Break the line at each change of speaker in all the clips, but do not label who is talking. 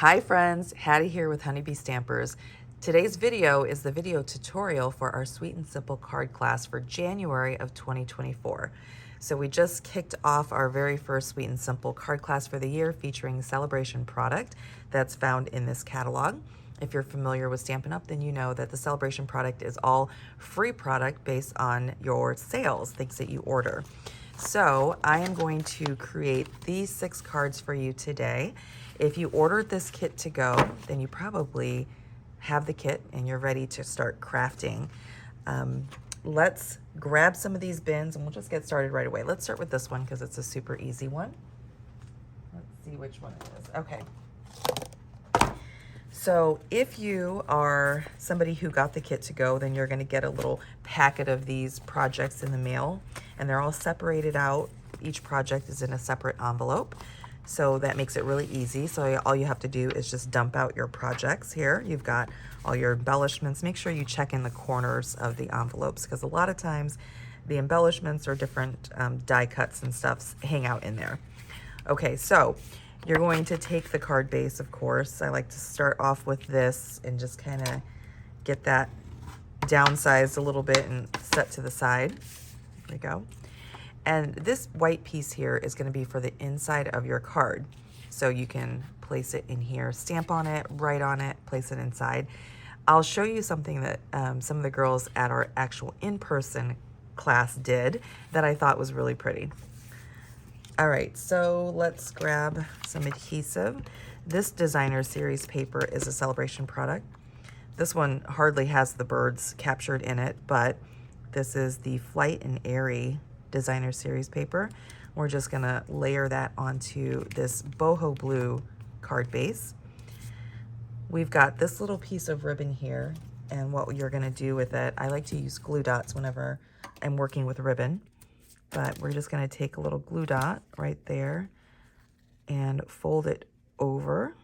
Hi friends, Hattie here with Honeybee Stampers. Today's video is the video tutorial for our Sweet and Simple card class for January of 2024. So we just kicked off our very first Sweet and Simple card class for the year featuring Sale-A-Bration product that's found in this catalog. If you're familiar with Stampin' Up, then you know that the Sale-A-Bration product is all free product based on your sales, things that you order. So I am going to create these 6 cards for you today. If you ordered this kit to go, then you probably have the kit and you're ready to start crafting. Let's grab some of these bins and we'll just get started right away. Let's start with this one because it's a super easy one. Let's see which one it is. Okay. So if you are somebody who got the kit to go, then you're going to get a little packet of these projects in the mail, and they're all separated out. Each project is in a separate envelope, so that makes it really easy. So all you have to do is just dump out your projects here. You've got all your embellishments. Make sure you check in the corners of the envelopes because a lot of times the embellishments or different die cuts and stuff hang out in there. Okay, so you're going to take the card base, of course. I like to start off with this and just kind of get that downsized a little bit and set to the side. There we go. And this white piece here is going to be for the inside of your card. So you can place it in here, stamp on it, write on it, place it inside. I'll show you something that some of the girls at our actual in-person class did that I thought was really pretty. All right, so let's grab some adhesive. This designer series paper is a Sale-A-Bration product. This one hardly has the birds captured in it, but this is the Flight and Airy designer series paper. We're just gonna layer that onto this boho blue card base. We've got this little piece of ribbon here, and what you're gonna do with it, I like to use glue dots whenever I'm working with ribbon. But we're just going to take a little glue dot right there and fold it over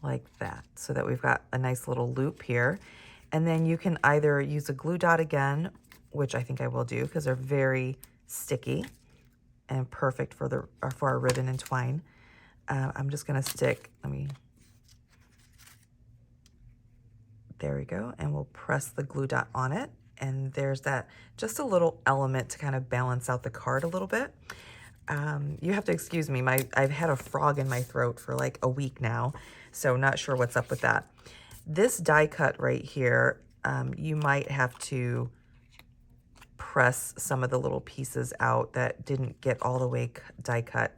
like that so that we've got a nice little loop here. And then you can either use a glue dot again, which I think I will do because they're very sticky and perfect for our ribbon and twine. I'm just going to stick, there we go, and we'll press the glue dot on it. And there's that, just a little element to kind of balance out the card a little bit. You have to excuse me, I've had a frog in my throat for like a week now, so not sure what's up with that. This die cut right here, you might have to press some of the little pieces out that didn't get all the way die cut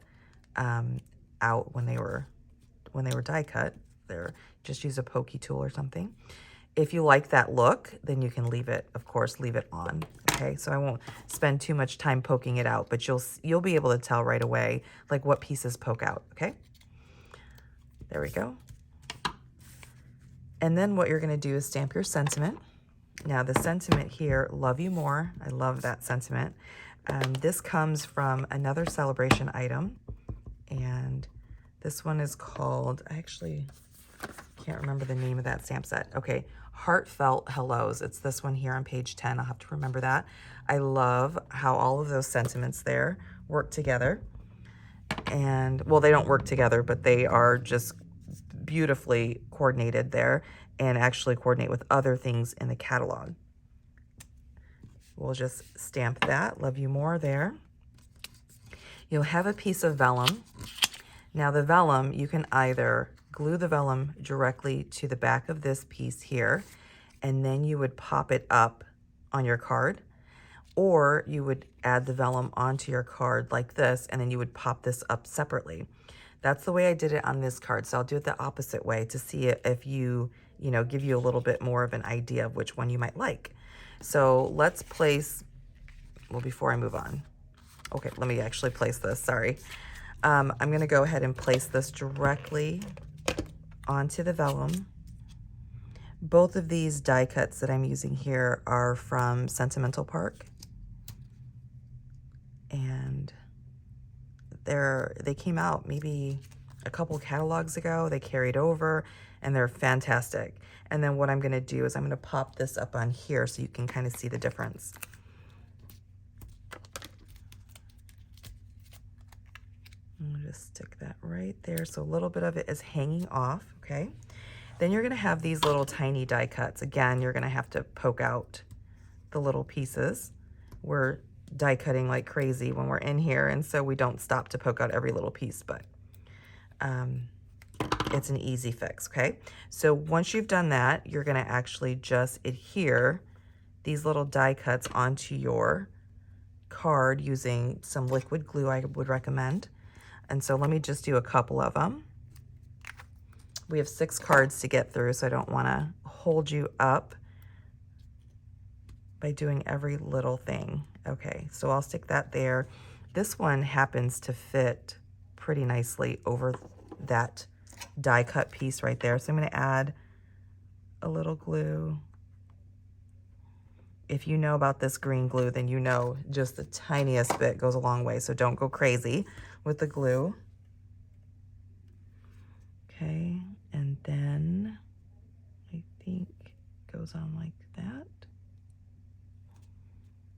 out when they were die cut. Just use a pokey tool or something. If you like that look, then you can leave it, of course, leave it on. Okay, so I won't spend too much time poking it out, but you'll be able to tell right away like what pieces poke out. Okay, there we go. And then what you're going to do is stamp your sentiment. Now the sentiment here, love you more. I love that sentiment. This comes from another Sale-A-Bration item, and this one is called, I actually can't remember the name of that stamp set. Okay, Heartfelt Hellos. It's this one here on page 10. I'll have to remember that. I love how all of those sentiments there work together. And, well, they don't work together, but they are just beautifully coordinated there and actually coordinate with other things in the catalog. We'll just stamp that. Love you more there. You'll have a piece of vellum. Now the vellum, you can either glue the vellum directly to the back of this piece here, and then you would pop it up on your card, or you would add the vellum onto your card like this, and then you would pop this up separately. That's the way I did it on this card, so I'll do it the opposite way to see if you know, give you a little bit more of an idea of which one you might like. So let's place, well, before I move on, okay, let me actually place this, sorry. I'm gonna go ahead and place this directly onto the vellum. Both of these die cuts that I'm using here are from Sentimental Park, and they came out maybe a couple catalogs ago. They carried over and they're fantastic. And then what I'm going to do is I'm going to pop this up on here so you can kind of see the difference. I'll just stick that right there. So a little bit of it is hanging off, okay? Then you're gonna have these little tiny die cuts. Again, you're gonna have to poke out the little pieces. We're die cutting like crazy when we're in here, and so we don't stop to poke out every little piece, but it's an easy fix, okay? So once you've done that, you're gonna actually just adhere these little die cuts onto your card using some liquid glue, I would recommend. And so let me just do a couple of them. We have 6 cards to get through, so I don't wanna hold you up by doing every little thing. Okay, so I'll stick that there. This one happens to fit pretty nicely over that die cut piece right there. So I'm gonna add a little glue. If you know about this green glue, then you know just the tiniest bit goes a long way, so don't go crazy with the glue. Okay, and then I think it goes on like that.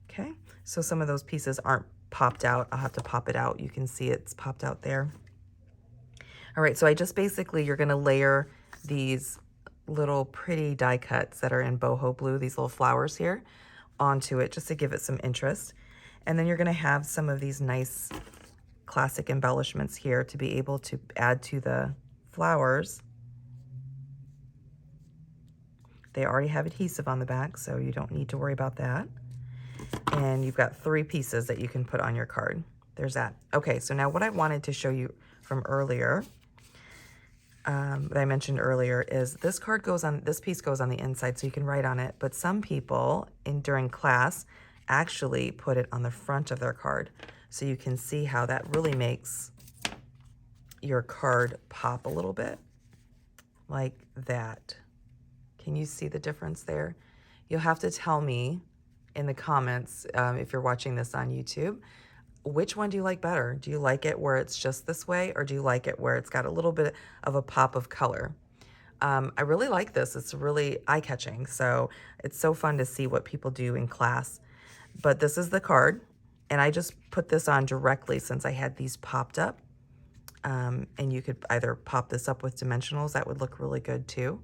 Okay, so some of those pieces aren't popped out. I'll have to pop it out. You can see it's popped out there. All right, so I just basically, you're gonna layer these little pretty die cuts that are in boho blue, these little flowers here, onto it just to give it some interest. And then you're gonna have some of these nice classic embellishments here to be able to add to the flowers. They already have adhesive on the back, so you don't need to worry about that. And you've got 3 pieces that you can put on your card. There's that. Okay, so now what I wanted to show you from earlier, that I mentioned earlier, is this card goes on, this piece goes on the inside so you can write on it, but some people during class actually put it on the front of their card. So you can see how that really makes your card pop a little bit, like that. Can you see the difference there? You'll have to tell me in the comments, if you're watching this on YouTube, which one do you like better? Do you like it where it's just this way, or do you like it where it's got a little bit of a pop of color? I really like this. It's really eye-catching, so it's so fun to see what people do in class. But this is the card, and I just put this on directly since I had these popped up. And you could either pop this up with dimensionals. That would look really good too,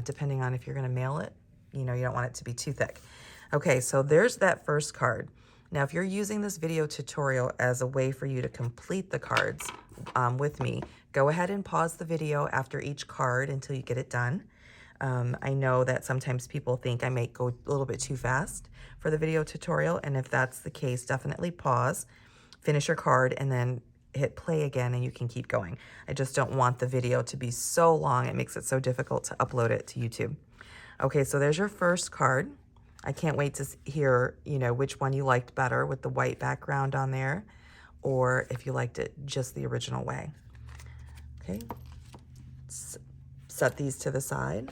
depending on if you're gonna mail it. You know, you don't want it to be too thick. Okay, so there's that first card. Now, if you're using this video tutorial as a way for you to complete the cards with me, go ahead and pause the video after each card until you get it done. I know that sometimes people think I may go a little bit too fast for the video tutorial, and if that's the case, definitely pause, finish your card, and then hit play again, and you can keep going. I just don't want the video to be so long. It makes it so difficult to upload it to YouTube. Okay, so there's your first card. I can't wait to hear, you know, which one you liked better with the white background on there, or if you liked it just the original way. Okay, set these to the side.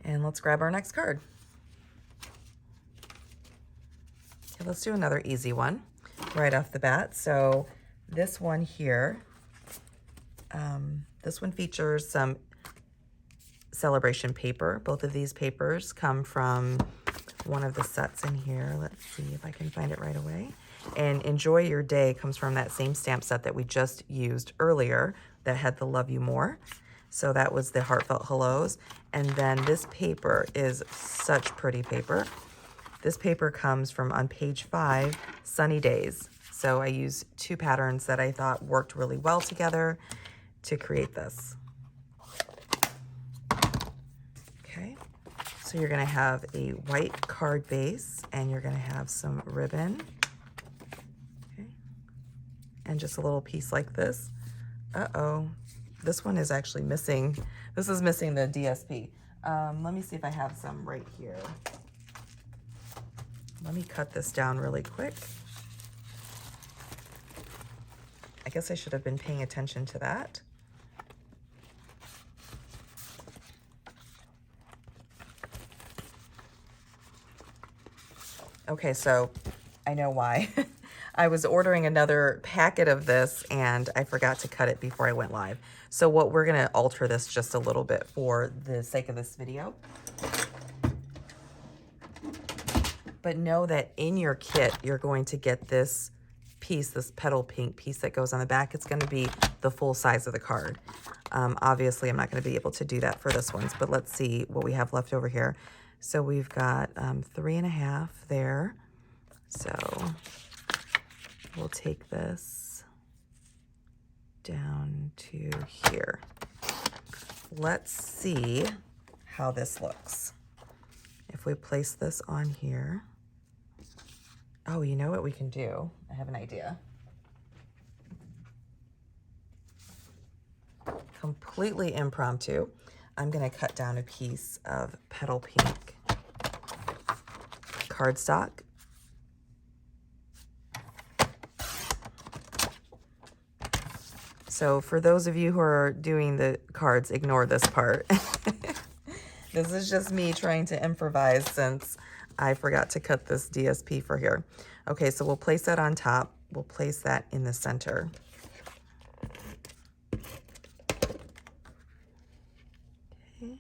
And let's grab our next card. Okay, let's do another easy one right off the bat. So this one here, this one features some Sale-A-Bration paper. Both of these papers come from one of the sets in here. Let's see if I can find it right away. And Enjoy Your Day comes from that same stamp set that we just used earlier that had the Love You More. So that was the Heartfelt Hellos. And then this paper is such pretty paper. This paper comes from, on page 5, Sunny Days. So I used 2 patterns that I thought worked really well together to create this. Okay, so you're gonna have a white card base, and you're gonna have some ribbon, okay, and just a little piece like this. Uh-oh, this one is actually missing. This is missing the DSP. Let me see if I have some right here. Let me cut this down really quick. I guess I should have been paying attention to that. Okay, so I know why. I was ordering another packet of this and I forgot to cut it before I went live. So what we're gonna alter this just a little bit for the sake of this video. But know that in your kit, you're going to get this piece, this petal pink piece that goes on the back, it's going to be the full size of the card. Obviously, I'm not going to be able to do that for this one, but let's see what we have left over here. So we've got 3.5 there. So we'll take this down to here. Let's see how this looks. If we place this on here. Oh, you know what we can do? I have an idea. Completely impromptu. I'm going to cut down a piece of petal pink cardstock. So for those of you who are doing the cards, ignore this part. This is just me trying to improvise since I forgot to cut this DSP for here. Okay, so we'll place that on top. We'll place that in the center. Okay.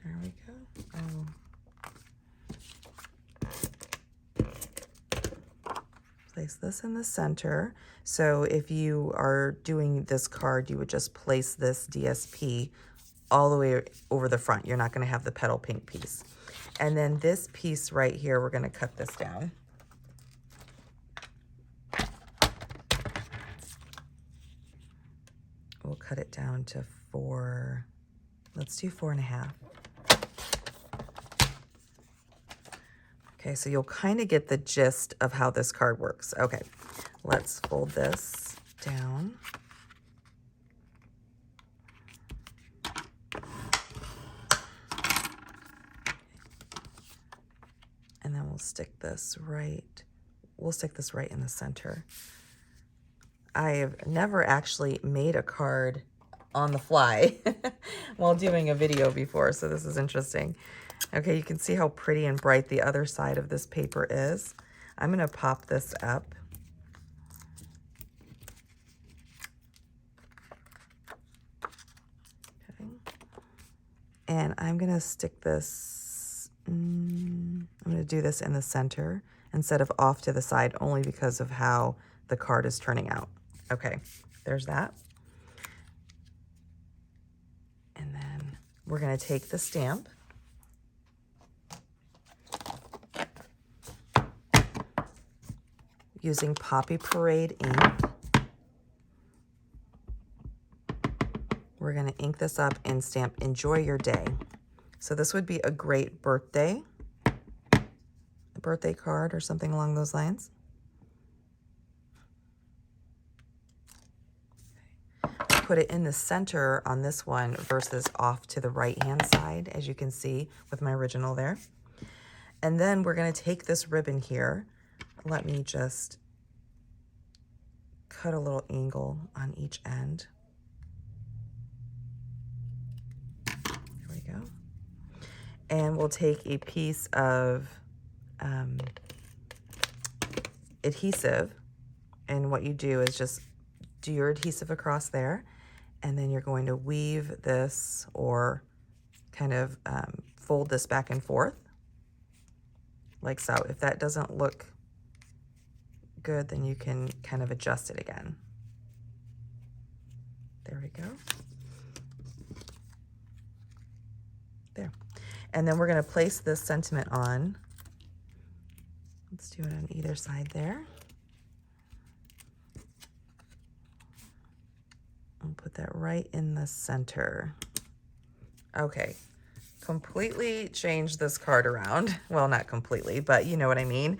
There we go. Place this in the center. So if you are doing this card, you would just place this DSP all the way over the front. You're not going to have the petal pink piece. And then this piece right here, we're going to cut this down. We'll cut it down to 4. Let's do 4.5. Okay, so you'll kind of get the gist of how this card works. Okay, let's fold this down. And then we'll stick this right in the center. I have never actually made a card on the fly while doing a video before, so this is interesting. Okay, you can see how pretty and bright the other side of this paper is. I'm going to pop this up. Okay. And I'm going to stick this, I'm going to do this in the center instead of off to the side, only because of how the card is turning out. Okay, there's that. And then we're going to take the stamp. Using Poppy Parade ink. We're going to ink this up and stamp Enjoy Your Day. So this would be a great birthday card or something along those lines. Put it in the center on this one versus off to the right-hand side, as you can see with my original there. And then we're going to take this ribbon here. Let me just cut a little angle on each end. There we go. And we'll take a piece of adhesive, and what you do is just do your adhesive across there, and then you're going to weave this or kind of fold this back and forth like so. If that doesn't look good, then you can kind of adjust it again. There we go. There. And then we're going to place this sentiment on. Let's do it on either side there. And put that right in the center. Okay. Completely changed this card around. Well, not completely, but you know what I mean.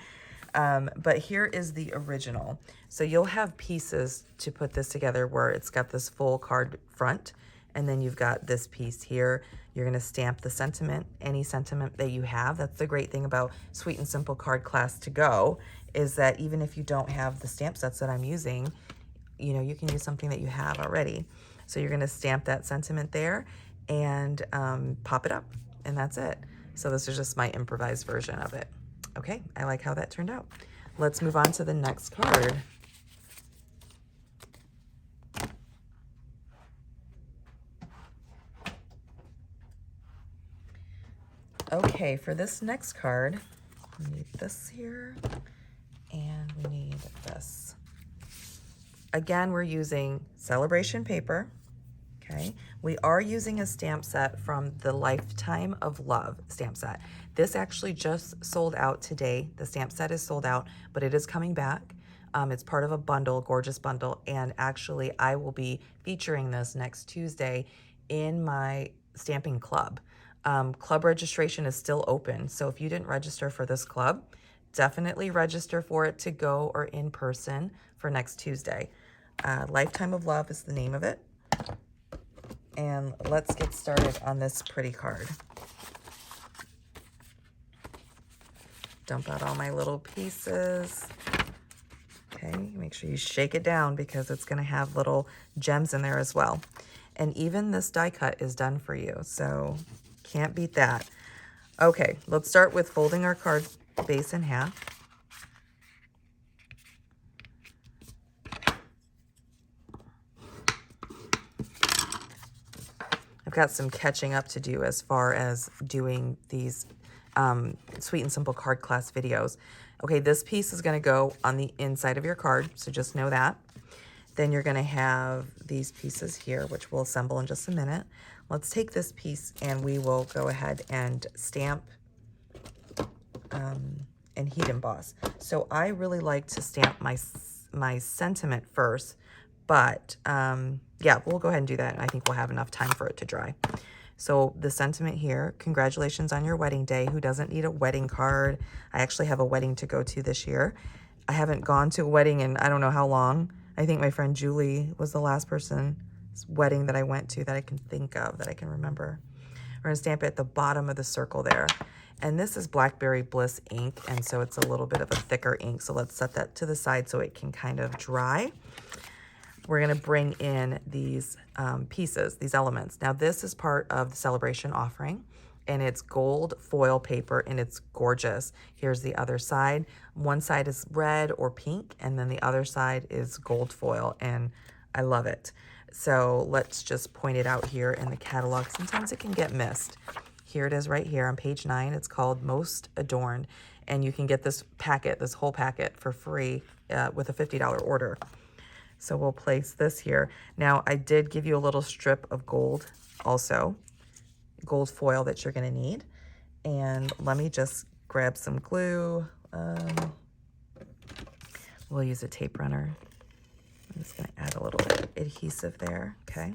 But here is the original. So you'll have pieces to put this together where it's got this full card front, and then you've got this piece here. You're going to stamp the sentiment, any sentiment that you have. That's the great thing about Sweet and Simple Card Class to Go, is that even if you don't have the stamp sets that I'm using, you know, you can use something that you have already. So you're going to stamp that sentiment there and pop it up, and that's it. So this is just my improvised version of it. Okay, I like how that turned out. Let's move on to the next card. Okay, for this next card, We need this here, and we need this. Again, we're using Sale-A-Bration paper, okay? We are using a stamp set from the Lifetime of Love stamp set. This actually just sold out today. The stamp set is sold out, but it is coming back. It's part of a bundle, gorgeous bundle, and actually I will be featuring this next Tuesday in my stamping club. Club registration is still open, so if you didn't register for this club, definitely register for it to go or in person for next Tuesday. Lifetime of Love is the name of it. And let's get started on this pretty card. Dump out all my little pieces. Okay, make sure you shake it down because it's going to have little gems in there as well. And even this die cut is done for you, so can't beat that. Okay, let's start with folding our card base in half. I've got some catching up to do as far as doing these Sweet and Simple card class videos. Okay, this piece is going to go on the inside of your card, so just know that. Then you're going to have these pieces here, which we'll assemble in just a minute. Let's take this piece and we will go ahead and stamp and heat emboss. So I really like to stamp my sentiment first, but yeah, we'll go ahead and do that. And I think we'll have enough time for it to dry. So the sentiment here, congratulations on your wedding day. Who doesn't need a wedding card? I actually have a wedding to go to this year. I haven't gone to a wedding in I don't know how long. I think my friend Julie was the last person's wedding that I went to that I can think of, that I can remember. We're gonna stamp it at the bottom of the circle there. And this is Blackberry Bliss ink, and so it's a little bit of a thicker ink. So let's set that to the side so it can kind of dry. We're gonna bring in these pieces, these elements. Now this is part of the Sale-A-Bration offering, and it's gold foil paper, and it's gorgeous. Here's the other side. One side is red or pink, and then the other side is gold foil, and I love it. So let's just point it out here in the catalog. Sometimes it can get missed. Here it is right here on page 9. It's called Most Adorned, and you can get this packet, this whole packet for free with a $50 order. So we'll place this here. Now I did give you a little strip of gold also, gold foil that you're gonna need. And let me just grab some glue. We'll use a tape runner. I'm just gonna add a little adhesive there, okay?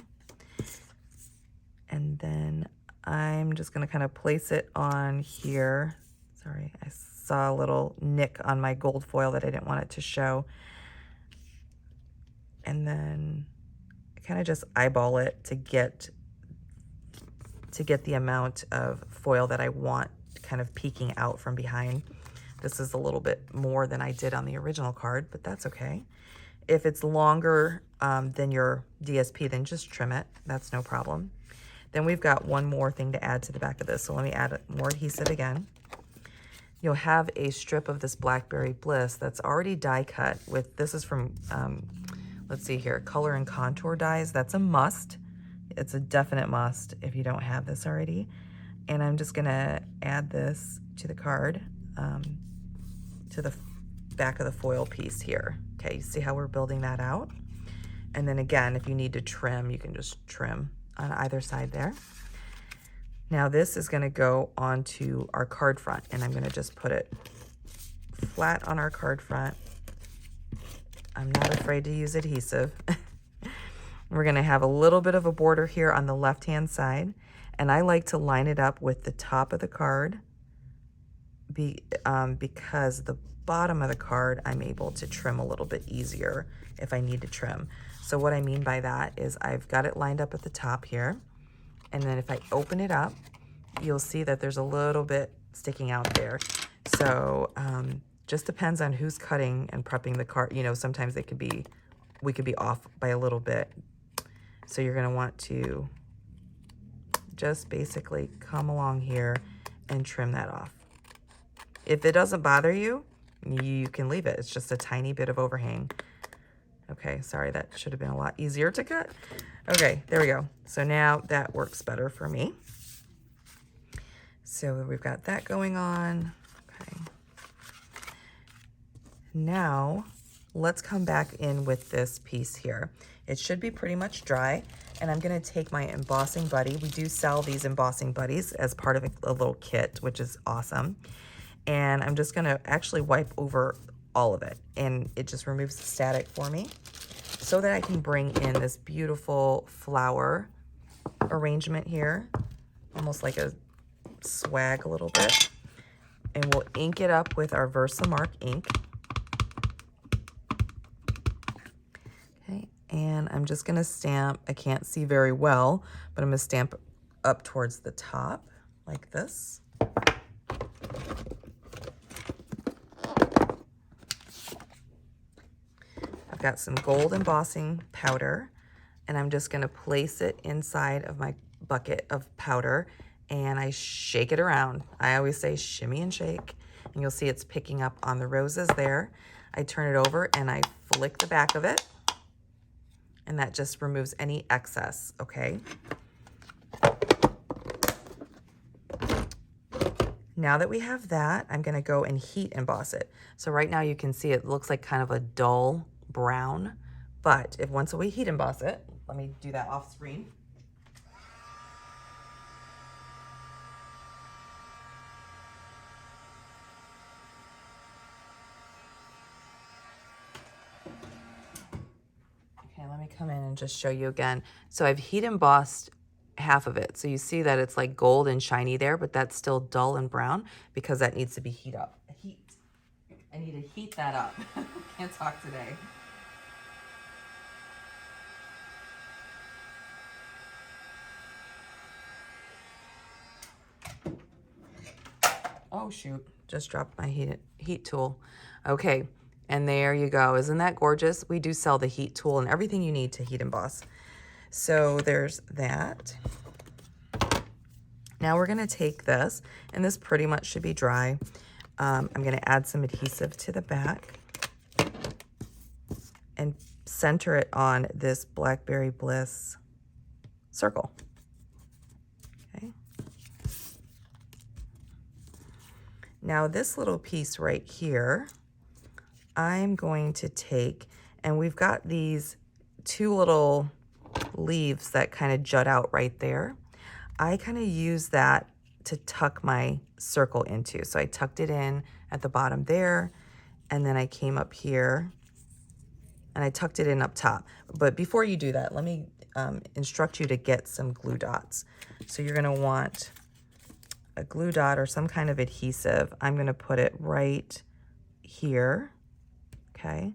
And then I'm just gonna kind of place it on here. Sorry, I saw a little nick on my gold foil that I didn't want it to show. And then kind of just eyeball it to get the amount of foil that I want kind of peeking out from behind. This is a little bit more than I did on the original card, but that's okay. If it's longer than your DSP, then just trim it. That's no problem. Then we've got one more thing to add to the back of this. So let me add more adhesive again. You'll have a strip of this Blackberry Bliss that's already die cut with, this is from, let's see here, Color and Contour dies. That's a must. It's a definite must if you don't have this already. And I'm just gonna add this to the card, to the back of the foil piece here. Okay, you see how we're building that out? And then again, if you need to trim, you can just trim on either side there. Now this is gonna go onto our card front, and I'm gonna just put it flat on our card front. I'm not afraid to use adhesive. We're gonna have a little bit of a border here on the left-hand side, and I like to line it up with the top of the card because the bottom of the card I'm able to trim a little bit easier if I need to trim. So what I mean by that is I've got it lined up at the top here, and then if I open it up, you'll see that there's a little bit sticking out there. So just depends on who's cutting and prepping the card. You know, sometimes we could be off by a little bit. So you're gonna want to just basically come along here and trim that off. If it doesn't bother you, you can leave it. It's just a tiny bit of overhang. Okay, sorry, that should have been a lot easier to cut. Okay, there we go. So now that works better for me. So we've got that going on. Okay. Now, let's come back in with this piece here. It should be pretty much dry, and I'm gonna take my embossing buddy. We do sell these embossing buddies as part of a little kit, which is awesome. And I'm just gonna actually wipe over all of it, and it just removes the static for me so that I can bring in this beautiful flower arrangement here, almost like a swag a little bit. And we'll ink it up with our Versamark ink. Okay, and I'm just gonna stamp, I can't see very well, but I'm gonna stamp up towards the top like this. I've got some gold embossing powder, and I'm just gonna place it inside of my bucket of powder, and I shake it around. I always say shimmy and shake, and you'll see it's picking up on the roses there. I turn it over and I flick the back of it, and that just removes any excess, okay? Now that we have that, I'm gonna go and heat emboss it. So right now you can see it looks like kind of a dull brown, but if once we heat emboss it, let me do that off screen. Okay, let me come in and just show you again. So I've heat embossed half of it. So you see that it's like gold and shiny there, but that's still dull and brown because that needs to be I need to heat that up. Can't talk today. Oh shoot, just dropped my heat tool. Okay, and there you go. Isn't that gorgeous? We do sell the heat tool and everything you need to heat emboss. So there's that. Now we're gonna take this, and this pretty much should be dry. I'm gonna add some adhesive to the back and center it on this Blackberry Bliss circle. Okay. Now this little piece right here, I'm going to take, and we've got these two little leaves that kind of jut out right there. I kind of use that to tuck my circle into. So I tucked it in at the bottom there, and then I came up here and I tucked it in up top. But before you do that, let me instruct you to get some glue dots. So you're gonna want a glue dot or some kind of adhesive. I'm gonna put it right here, okay?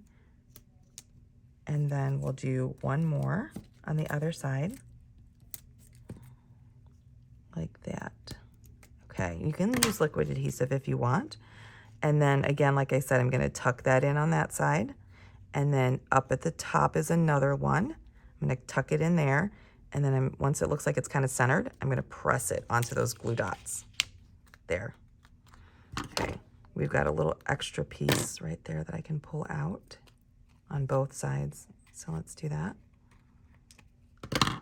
And then we'll do one more on the other side, like that. Okay, you can use liquid adhesive if you want. And then again, like I said, I'm gonna tuck that in on that side. And then up at the top is another one. I'm gonna tuck it in there. And then once it looks like it's kind of centered, I'm gonna press it onto those glue dots. There. Okay, we've got a little extra piece right there that I can pull out on both sides. So let's do that.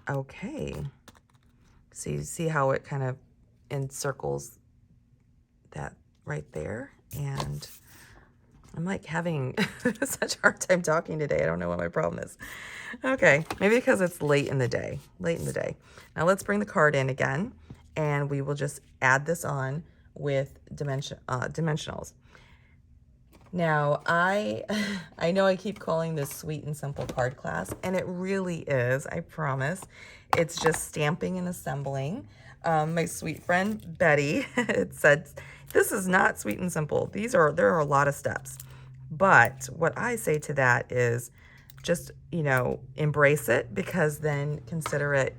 Okay. So you see how it kind of encircles that right there, and I'm like having such a hard time talking today. I don't know what my problem is. Okay, maybe because it's late in the day. Now let's bring the card in again, and we will just add this on with dimensionals. Now, I know I keep calling this Sweet and Simple card class, and it really is, I promise. It's just stamping and assembling. My sweet friend Betty it said, this is not sweet and simple. There are a lot of steps. But what I say to that is just, embrace it, because then consider it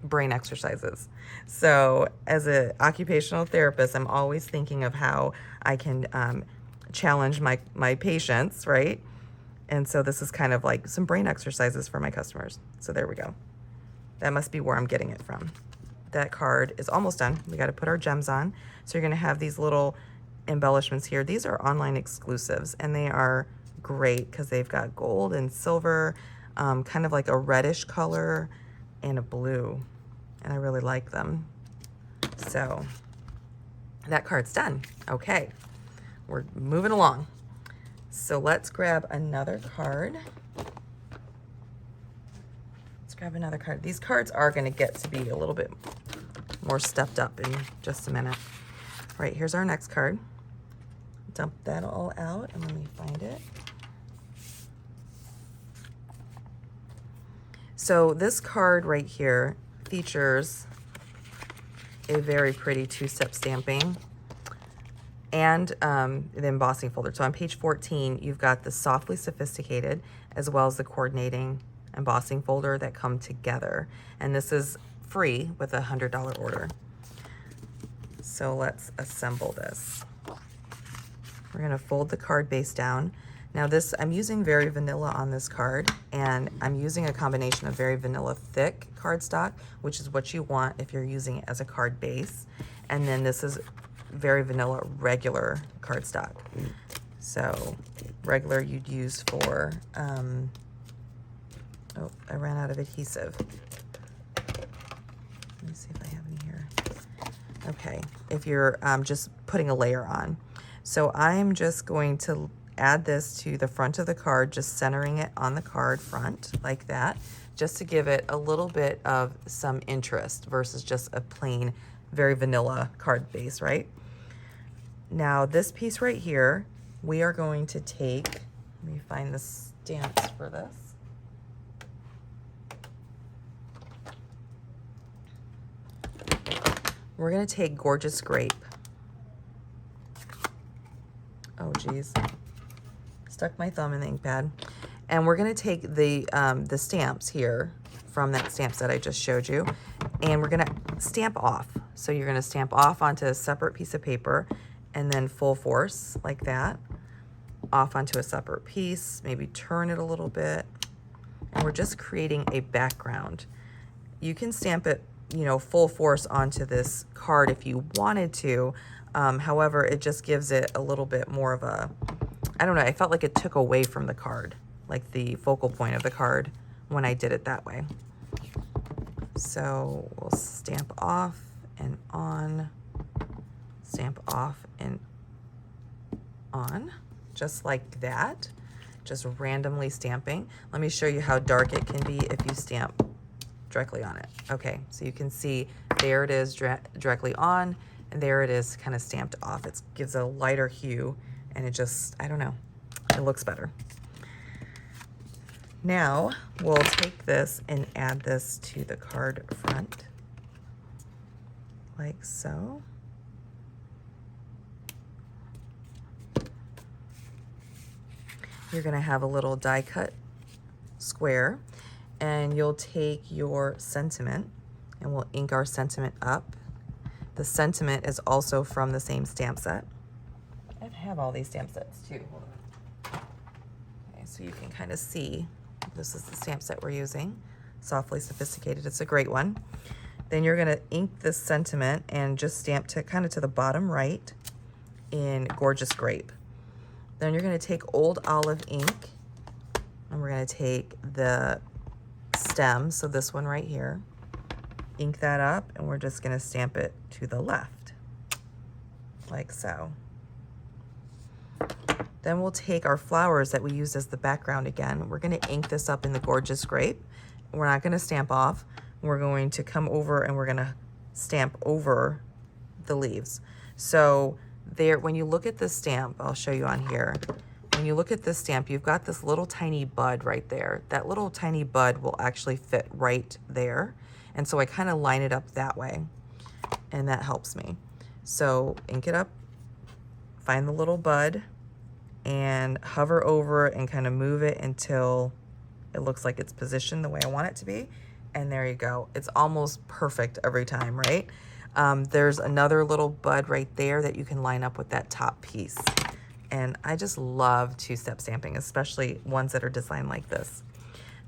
brain exercises. So as an occupational therapist, I'm always thinking of how I can challenge my patients, right? And so this is kind of like some brain exercises for my customers. So there we go. That must be where I'm getting it from. That card is almost done. We got to put our gems on. So you're going to have these little embellishments here. These are online exclusives, and they are great because they've got gold and silver, kind of like a reddish color and a blue, and I really like them. So that card's done. Okay, we're moving along. So let's grab another card. Let's grab another card. These cards are going to get to be a little bit more stepped up in just a minute. All right, here's our next card. Dump that all out and let me find it. So this card right here features a very pretty two-step stamping and the embossing folder. So on page 14, you've got the softly sophisticated as well as the coordinating embossing folder that come together. And this is free with a $100 order. So let's assemble this. We're gonna fold the card base down. Now this, I'm using Very Vanilla on this card, and I'm using a combination of Very Vanilla thick cardstock, which is what you want if you're using it as a card base. And then this is Very Vanilla regular cardstock. So regular you'd use for, oh, I ran out of adhesive. Let me see if I have any here. Okay, if you're just putting a layer on. So I'm just going to add this to the front of the card, just centering it on the card front like that, just to give it a little bit of some interest versus just a plain, very vanilla card base, right? Now this piece right here, we are going to take, let me find the stamps for this. We're gonna take Gorgeous Grape. Oh geez, stuck my thumb in the ink pad. And we're gonna take the stamps here from that stamp set I just showed you, and we're gonna stamp off. So you're gonna stamp off onto a separate piece of paper and then full force like that, off onto a separate piece, maybe turn it a little bit. And we're just creating a background. You can stamp it, you know, full force onto this card if you wanted to. However, it just gives it a little bit more of a, I don't know, I felt like it took away from the card, like the focal point of the card when I did it that way. So we'll stamp off and on, stamp off and on, just like that, just randomly stamping. Let me show you how dark it can be if you stamp directly on it. Okay, so you can see there it is directly on, and there it is kind of stamped off. It gives a lighter hue, and it just, I don't know, it looks better. Now we'll take this and add this to the card front, like so. You're gonna have a little die cut square, and you'll take your sentiment and we'll ink our sentiment up. The sentiment is also from the same stamp set. I have all these stamp sets too. Okay, so you can kind of see this is the stamp set we're using. Softly Sophisticated, it's a great one. Then you're gonna ink this sentiment and just stamp to kind of to the bottom right in Gorgeous Grape. Then you're gonna take Old Olive ink, and we're gonna take the stem, so this one right here, ink that up, and we're just gonna stamp it to the left, like so. Then we'll take our flowers that we used as the background again. We're gonna ink this up in the Gorgeous Grape. We're not gonna stamp off. We're going to come over and we're gonna stamp over the leaves. So there, when you look at this stamp, I'll show you on here. When you look at this stamp, you've got this little tiny bud right there. That little tiny bud will actually fit right there. And so I kind of line it up that way, and that helps me. So ink it up, find the little bud, and hover over it and kind of move it until it looks like it's positioned the way I want it to be. And there you go. It's almost perfect every time, right? There's another little bud right there that you can line up with that top piece. And I just love two-step stamping, especially ones that are designed like this.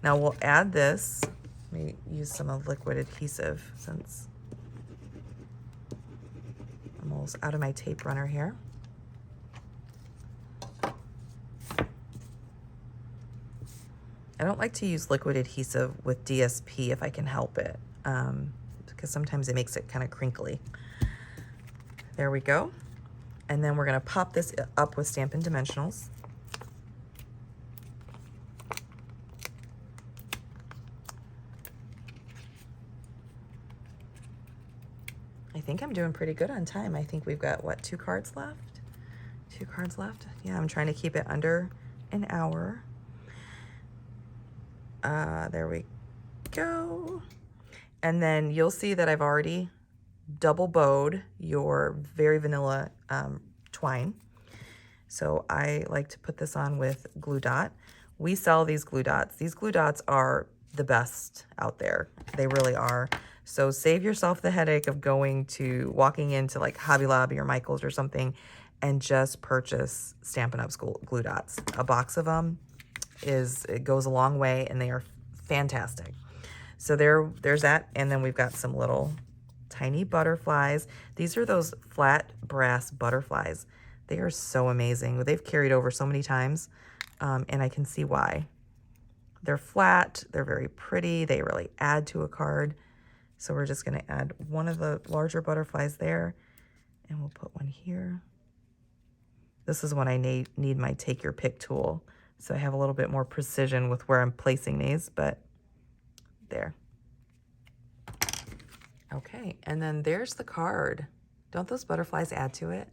Now we'll add this. Let me use some of liquid adhesive since I'm almost out of my tape runner here. I don't like to use liquid adhesive with DSP if I can help it, because sometimes it makes it kind of crinkly. There we go. And then we're gonna pop this up with Stampin' Dimensionals. I think I'm doing pretty good on time. I think we've got, what, 2 cards left? 2 cards left? Yeah, I'm trying to keep it under an hour. There we go. And then you'll see that I've already double bowed your very vanilla twine. So I like to put this on with glue dot. We sell these glue dots. These glue dots are the best out there. They really are. So save yourself the headache of walking into like Hobby Lobby or Michael's or something and just purchase Stampin' Up's glue dots. A box of them it goes a long way, and they are fantastic. So there's that. And then we've got some little tiny butterflies. These are those flat brass butterflies. They are so amazing. They've carried over so many times, and I can see why. They're flat, they're very pretty, they really add to a card. So we're just gonna add one of the larger butterflies there, and we'll put one here. This is when I need my take your pick tool. So I have a little bit more precision with where I'm placing these, but there. Okay, and then there's the card. Don't those butterflies add to it?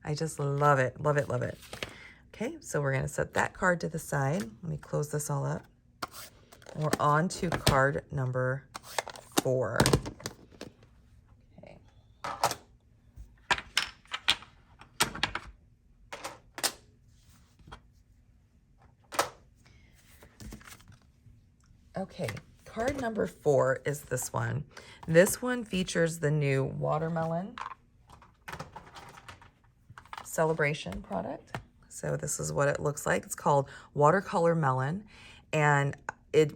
I just love it, love it, love it. Okay, so we're gonna set that card to the side. Let me close this all up. We're on to card number 4. Okay. Okay, card number 4 is this one. This one features the new watermelon Sale-A-Bration product. So this is what it looks like. It's called Watercolor Melon. And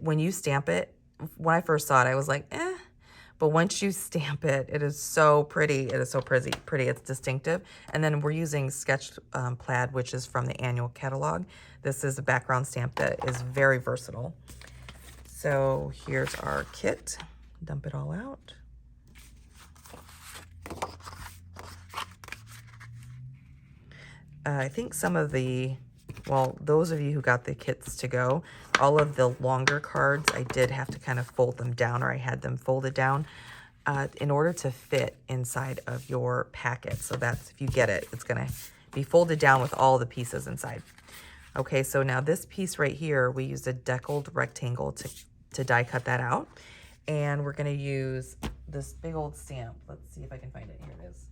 when you stamp it, when I first saw it, I was like, eh. But once you stamp it, it is so pretty. It is so pretty. It's distinctive. And then we're using sketched plaid, which is from the annual catalog. This is a background stamp that is very versatile. So here's our kit. Dump it all out. I think some of those of you who got the kits to go, all of the longer cards, I did have to kind of fold them down, or I had them folded down in order to fit inside of your packet. So that's, if you get it, it's going to be folded down with all the pieces inside. Okay, so now this piece right here, we used a deckled rectangle to die cut that out. And we're going to use this big old stamp. Let's see if I can find it. Here it is.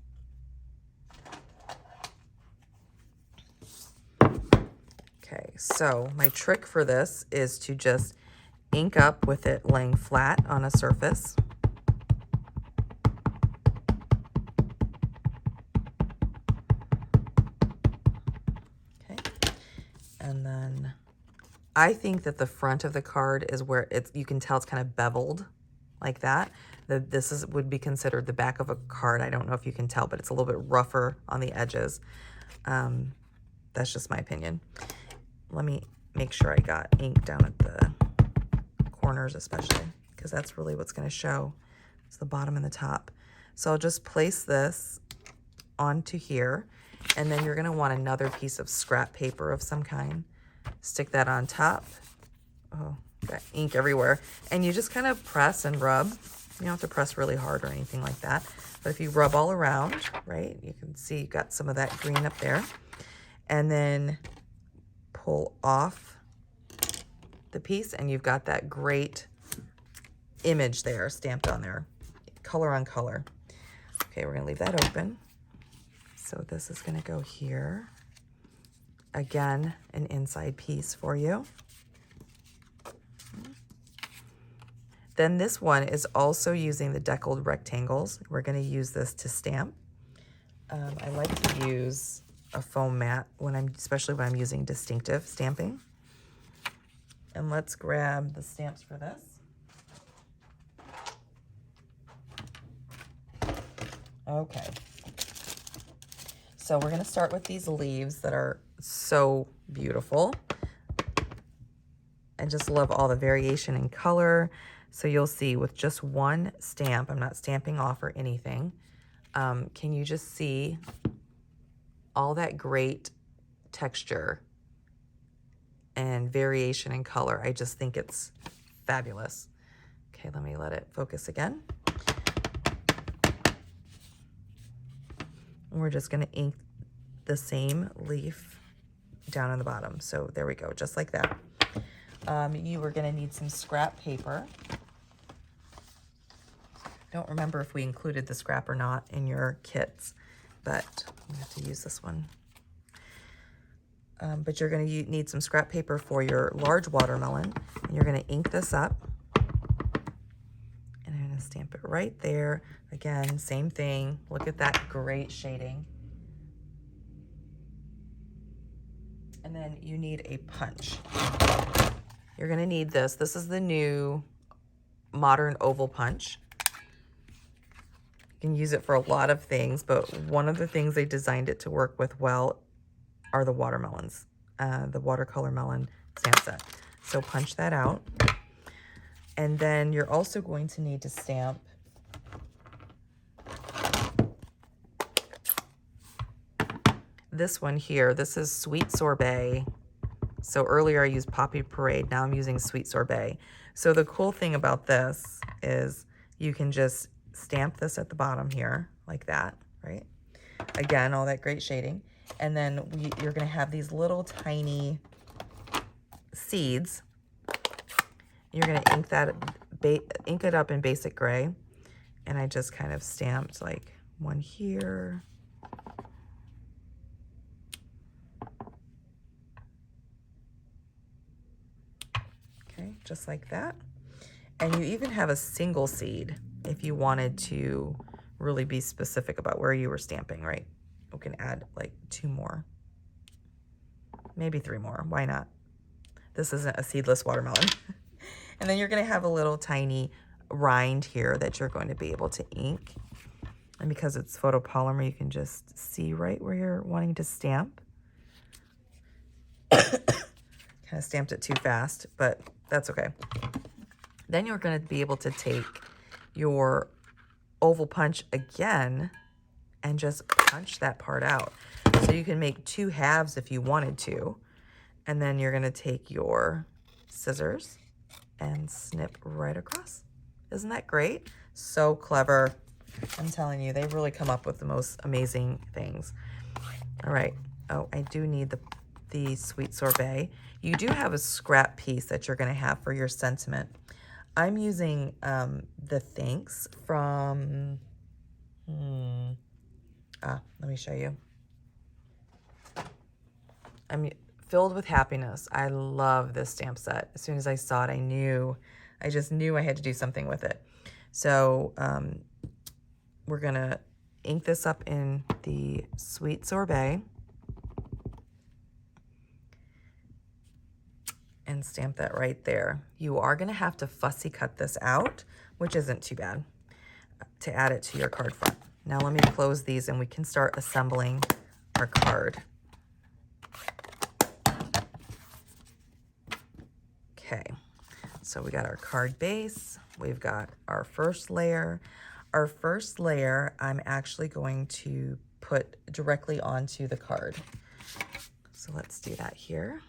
Okay, so my trick for this is to just ink up with it laying flat on a surface. Okay, and then I think that the front of the card is where you can tell it's kind of beveled like that. This would be considered the back of a card. I don't know if you can tell, but it's a little bit rougher on the edges. That's just my opinion. Let me make sure I got ink down at the corners especially, because that's really what's going to show. It's the bottom and the top. So I'll just place this onto here, and then you're going to want another piece of scrap paper of some kind. Stick that on top. Oh, got ink everywhere. And you just kind of press and rub. You don't have to press really hard or anything like that. But if you rub all around, right, you can see you got some of that green up there. And then pull off the piece, and you've got that great image there stamped on there, color on color. Okay, we're gonna leave that open. So this is gonna go here. Again, an inside piece for you. Then this one is also using the deckled rectangles. We're gonna use this to stamp. I like to use a foam mat especially when I'm using distinctive stamping. And let's grab the stamps for this. Okay. So we're going to start with these leaves that are so beautiful. I just love all the variation in color. So you'll see with just one stamp, I'm not stamping off or anything. Can you just see all that great texture and variation in color? I just think it's fabulous. Okay, let me let it focus again. And we're just gonna ink the same leaf down on the bottom. So there we go, just like that. You are gonna need some scrap paper. Don't remember if we included the scrap or not in your kits, but I'm gonna have to use this one. But you're gonna need some scrap paper for your large watermelon, and you're gonna ink this up. And I'm gonna stamp it right there. Again, same thing. Look at that great shading. And then you need a punch. You're gonna need this. This is the new modern oval punch. You can use it for a lot of things, but one of the things they designed it to work with well are the watermelons, the watercolor melon stamp set. So punch that out. And then you're also going to need to stamp this one here. This is Sweet Sorbet. So earlier I used Poppy Parade, now I'm using Sweet Sorbet. So the cool thing about this is you can just stamp this at the bottom here, like that, right? Again, all that great shading. And then you're gonna have these little tiny seeds. You're gonna ink it up in basic gray. And I just kind of stamped like one here. Okay, just like that. And you even have a single seed if you wanted to really be specific about where you were stamping, right? We can add like 2 more, maybe 3 more, why not? This isn't a seedless watermelon. And then you're gonna have a little tiny rind here that you're going to be able to ink. And because it's photopolymer, you can just see right where you're wanting to stamp. Kind of stamped it too fast, but that's okay. Then you're gonna be able to take your oval punch again and just punch that part out. So you can make 2 halves if you wanted to. And then you're gonna take your scissors and snip right across. Isn't that great? So clever. I'm telling you, they've really come up with the most amazing things. All right, oh, I do need the Sweet Sorbet. You do have a scrap piece that you're gonna have for your sentiment. I'm using the Thanks from, let me show you. I'm Filled with Happiness. I love this stamp set. As soon as I saw it, I just knew I had to do something with it. So we're gonna ink this up in the Sweet Sorbet and stamp that right there. You are gonna have to fussy cut this out, which isn't too bad, to add it to your card front. Now let me close these and we can start assembling our card. Okay, so we got our card base, we've got our first layer. Our first layer, I'm actually going to put directly onto the card. So let's do that here.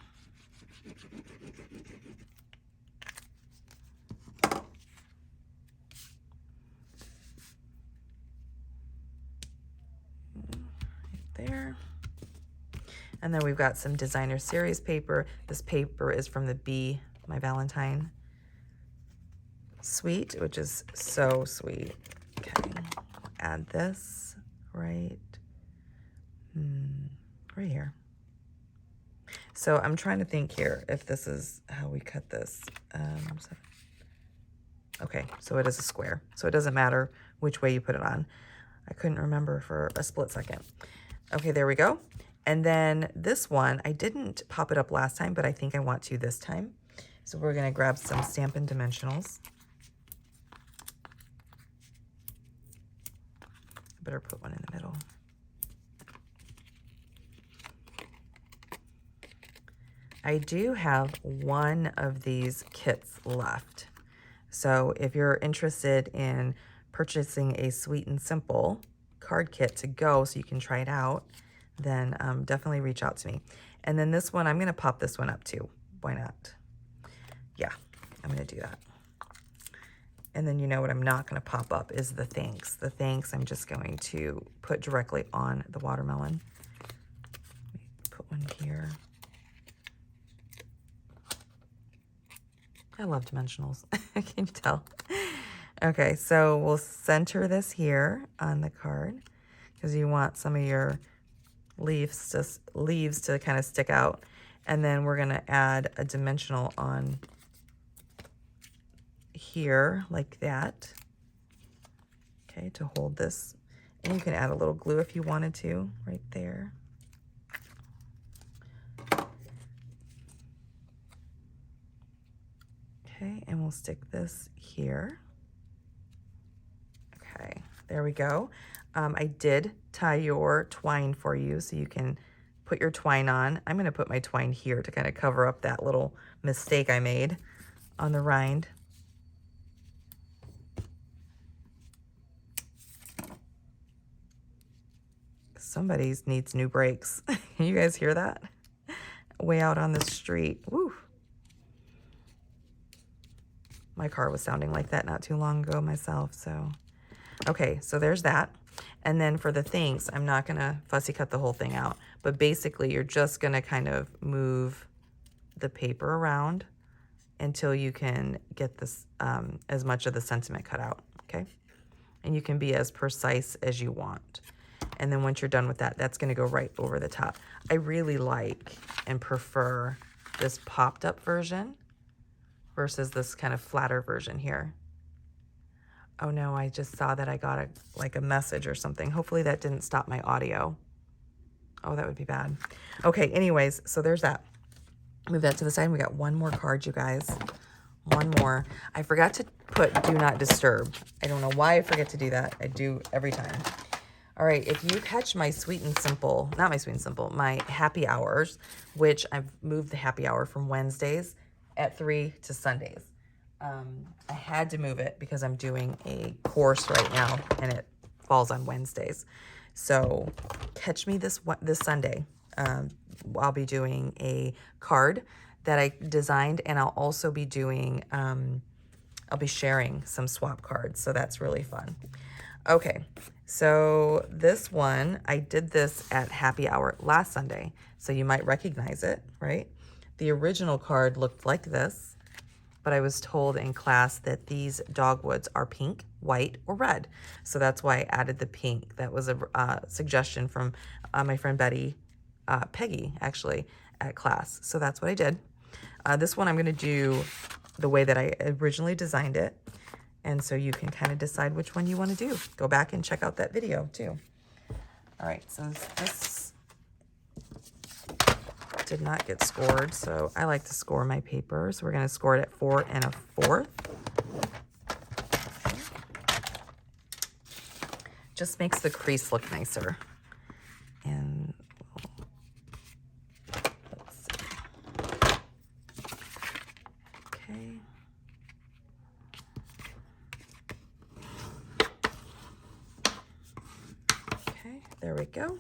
There. And then we've got some designer series paper. This paper is from the Be My Valentine suite, which is so sweet. Okay, I'll add this right here. So I'm trying to think here if this is how we cut this. Okay, so it is a square. So it doesn't matter which way you put it on. I couldn't remember for a split second. Okay, there we go. And then this one, I didn't pop it up last time, but I think I want to this time. So we're gonna grab some Stampin' Dimensionals. I better put one in the middle. I do have one of these kits left. So if you're interested in purchasing a Sweet and Simple card kit to go so you can try it out, then definitely reach out to me. And then this one, I'm gonna pop this one up too. Why not? Yeah, I'm gonna do that. And then you know what I'm not going to pop up is the thanks. The thanks I'm just going to put directly on the watermelon. Put one here. I love dimensionals. Can you tell? Okay, so we'll center this here on the card because you want some of your leaves to kind of stick out. And then we're going to add a dimensional on here like that. Okay, to hold this. And you can add a little glue if you wanted to right there. Okay, and we'll stick this here. Okay, there we go. I did tie your twine for you so you can put your twine on. I'm going to put my twine here to kind of cover up that little mistake I made on the rind. Somebody needs new brakes. You guys hear that? Way out on the street. Woo. My car was sounding like that not too long ago myself, so. Okay, so there's that. And then for the thanks, I'm not gonna fussy cut the whole thing out, but basically you're just gonna kind of move the paper around until you can get this as much of the sentiment cut out, okay? And you can be as precise as you want. And then once you're done with that, that's gonna go right over the top. I really like and prefer this popped up version versus this kind of flatter version here. Oh no, I just saw that I got like a message or something. Hopefully that didn't stop my audio. Oh, that would be bad. Okay, anyways, so there's that. Move that to the side. We got one more card, you guys. One more. I forgot to put do not disturb. I don't know why I forget to do that. I do every time. All right, if you catch my Sweet and Simple, not my Sweet and Simple, my happy hours, which I've moved the happy hour from Wednesdays at 3 to Sundays. I had to move it because I'm doing a course right now and it falls on Wednesdays. So catch me this Sunday. I'll be doing a card that I designed, and I'll also be doing, I'll be sharing some swap cards. So that's really fun. Okay, so this one, I did this at happy hour last Sunday. So you might recognize it, right? The original card looked like this. But I was told in class that these dogwoods are pink, white, or red. So that's why I added the pink. That was a suggestion from my friend Peggy, actually, at class. So that's what I did. This one I'm going to do the way that I originally designed it. And so you can kind of decide which one you want to do. Go back and check out that video, too. All right, so this did not get scored, so I like to score my paper. So we're going to score it at 4 1/4. Just makes the crease look nicer. And let's see. Okay. Okay, there we go.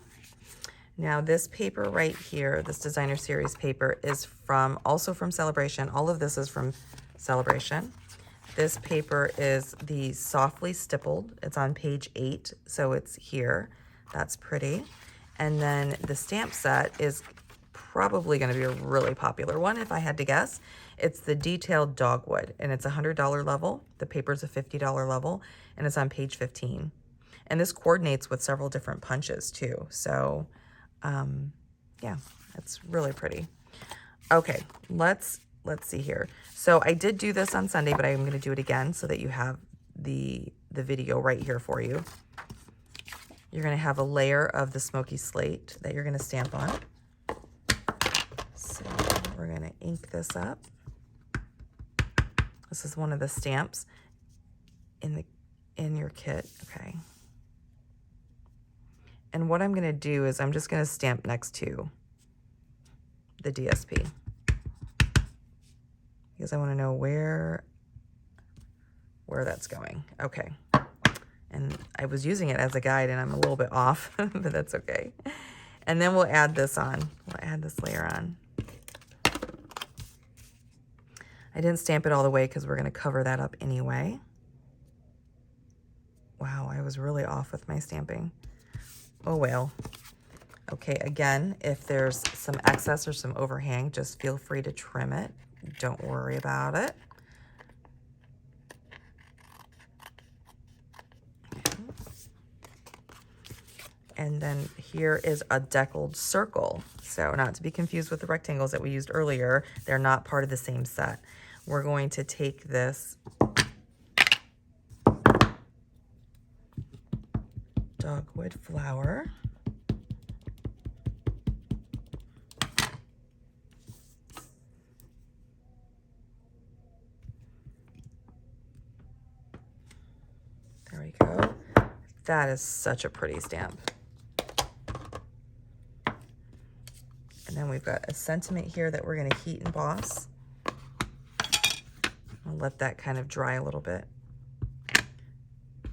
Now this paper right here, this designer series paper, is also from Sale-A-Bration. All of this is from Sale-A-Bration. This paper is the softly stippled. It's on page 8, so it's here. That's pretty. And then the stamp set is probably going to be a really popular one if I had to guess. It's the detailed dogwood, and it's a $100 level. The paper's a $50 level, and it's on page 15. And this coordinates with several different punches too. So yeah, it's really pretty. Okay, let's see here. So I did do this on Sunday, but I'm going to do it again so that you have the video right here for you. You're going to have a layer of the smoky slate that you're going to stamp on. So we're going to ink this up. This is one of the stamps in your kit. Okay. And what I'm going to do is I'm just going to stamp next to the DSP because I want to know where that's going. Okay. And I was using it as a guide and I'm a little bit off, but that's okay. And then we'll add this on. We'll add this layer on. I didn't stamp it all the way because we're going to cover that up anyway. was really off with my stamping. Oh well. Okay, again, if there's some excess or some overhang, just feel free to trim it. Don't worry about it. And then here is a deckled circle. So not to be confused with the rectangles that we used earlier, they're not part of the same set. We're going to take this dogwood flower. There we go. That is such a pretty stamp. And then we've got a sentiment here that we're going to heat emboss. I'll let that kind of dry a little bit.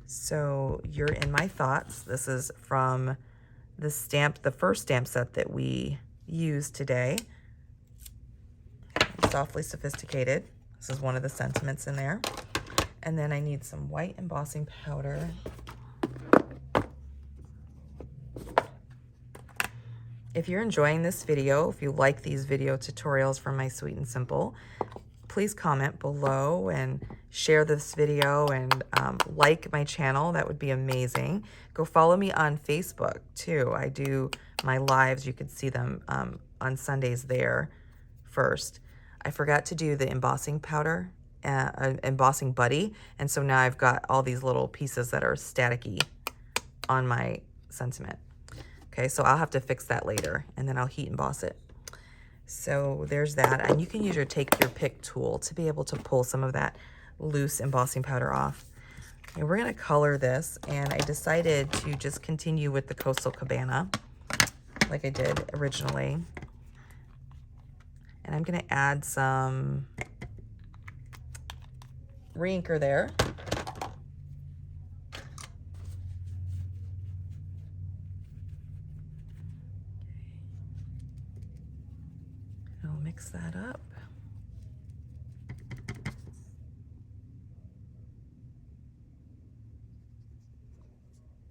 So you're in my thoughts. This is from the first stamp set that we used today. Softly Sophisticated. This is one of the sentiments in there. And then I need some white embossing powder. If you're enjoying this video, if you like these video tutorials from my Sweet and Simple, please comment below and share this video and like my channel. That would be amazing. Go follow me on Facebook too. I do my lives. You could see them on Sundays there first. I forgot to do the embossing powder, embossing buddy, and so now I've got all these little pieces that are staticky on my sentiment. Okay, so I'll have to fix that later, and then I'll heat emboss it. So there's that, and you can use your take your pick tool to be able to pull some of that loose embossing powder off. And we're gonna color this, and I decided to just continue with the Coastal Cabana like I did originally. And I'm gonna add some re-inker there. I'll mix that up.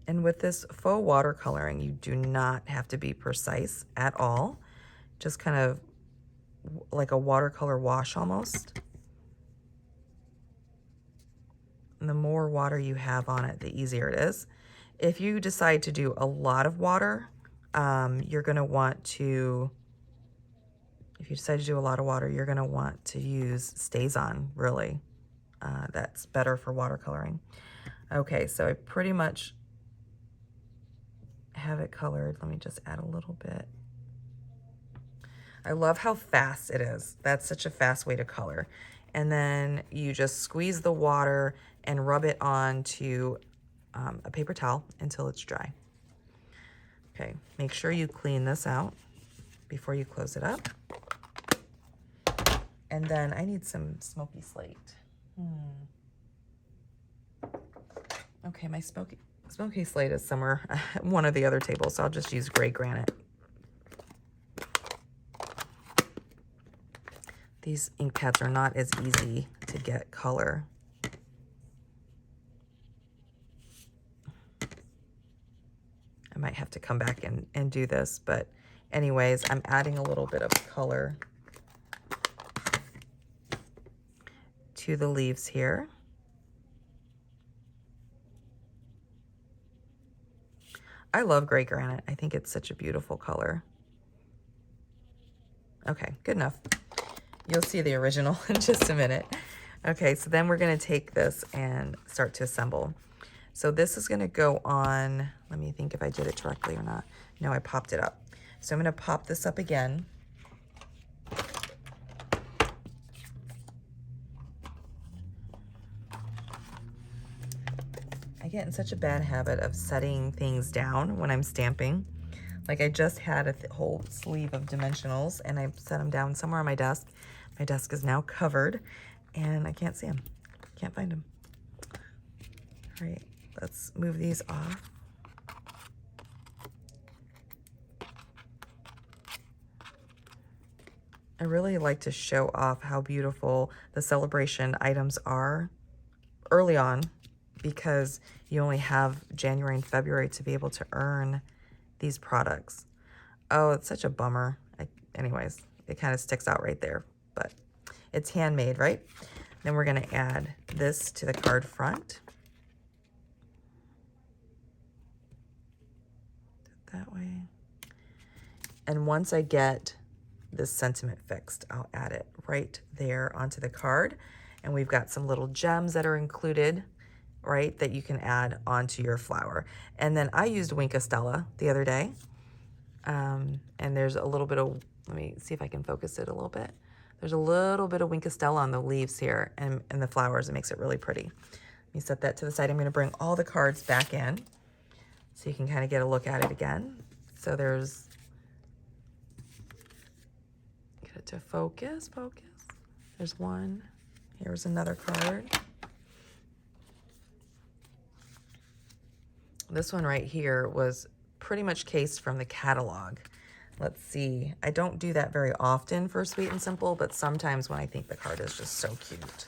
And with this faux watercoloring, you do not have to be precise at all. Just kind of like a watercolor wash almost. And the more water you have on it, the easier it is. If you decide to do a lot of water, you're gonna want to, if you decide to do a lot of water, you're gonna want to use StazOn, really. That's better for watercoloring. Okay, so I pretty much have it colored. Let me just add a little bit. I love how fast it is. That's such a fast way to color. And then you just squeeze the water and rub it onto a paper towel until it's dry. Okay, make sure you clean this out before you close it up. And then I need some smoky slate. Okay, my smoky slate is somewhere, one of the other tables, so I'll just use gray granite. These ink pads are not as easy to get color. I might have to come back and do this, but anyways, I'm adding a little bit of color to the leaves here. I love gray granite. I think it's such a beautiful color. Okay, good enough. You'll see the original in just a minute. Okay, so then we're gonna take this and start to assemble. So this is gonna go on, let me think if I did it correctly or not. No, I popped it up. So I'm gonna pop this up again. I get in such a bad habit of setting things down when I'm stamping. Like I just had a whole sleeve of dimensionals and I set them down somewhere on my desk. My desk is now covered and I can't see them. Can't find them. All right, let's move these off. I really like to show off how beautiful the Sale-A-Bration items are early on because you only have January and February to be able to earn these products. Oh, it's such a bummer. Anyways, it kind of sticks out right there, but it's handmade, right? Then we're going to add this to the card front. That way. And once I get this sentiment fixed, I'll add it right there onto the card. And we've got some little gems that are included, right, that you can add onto your flower. And then I used Wink Stella the other day. And there's a little bit of, let me see if I can focus it a little bit. There's a little bit of Wink Stella on the leaves here and the flowers. It makes it really pretty. Let me set that to the side. I'm going to bring all the cards back in so you can kind of get a look at it again. So there's, get it to focus. There's one. Here's another card. This one right here was pretty much cased from the catalog. Let's see. I don't do that very often for Sweet and Simple, but sometimes when I think the card is just so cute,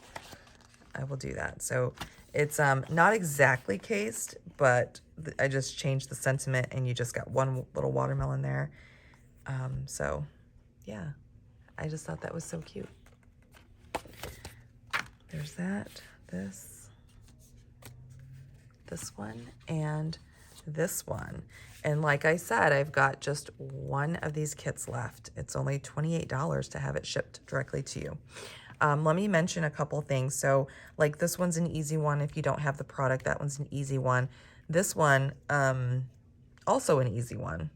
I will do that. So it's not exactly cased, but I just changed the sentiment and you just got one little watermelon there. So yeah, I just thought that was so cute. There's that, this one, and this one. And like I said, I've got just one of these kits left. It's only $28 to have it shipped directly to you. Let me mention a couple things. So like this one's an easy one. If you don't have the product, that one's an easy one. This one, also an easy one.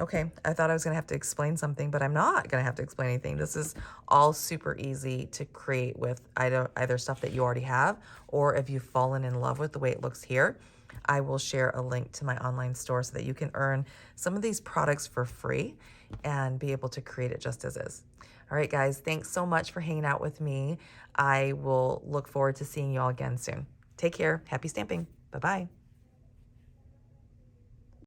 Okay, I thought I was gonna have to explain something, but I'm not gonna have to explain anything. This is all super easy to create with either stuff that you already have, or if you've fallen in love with the way it looks here. I will share a link to my online store so that you can earn some of these products for free and be able to create it just as is. All right, guys, thanks so much for hanging out with me. I will look forward to seeing you all again soon. Take care. Happy stamping. Bye-bye.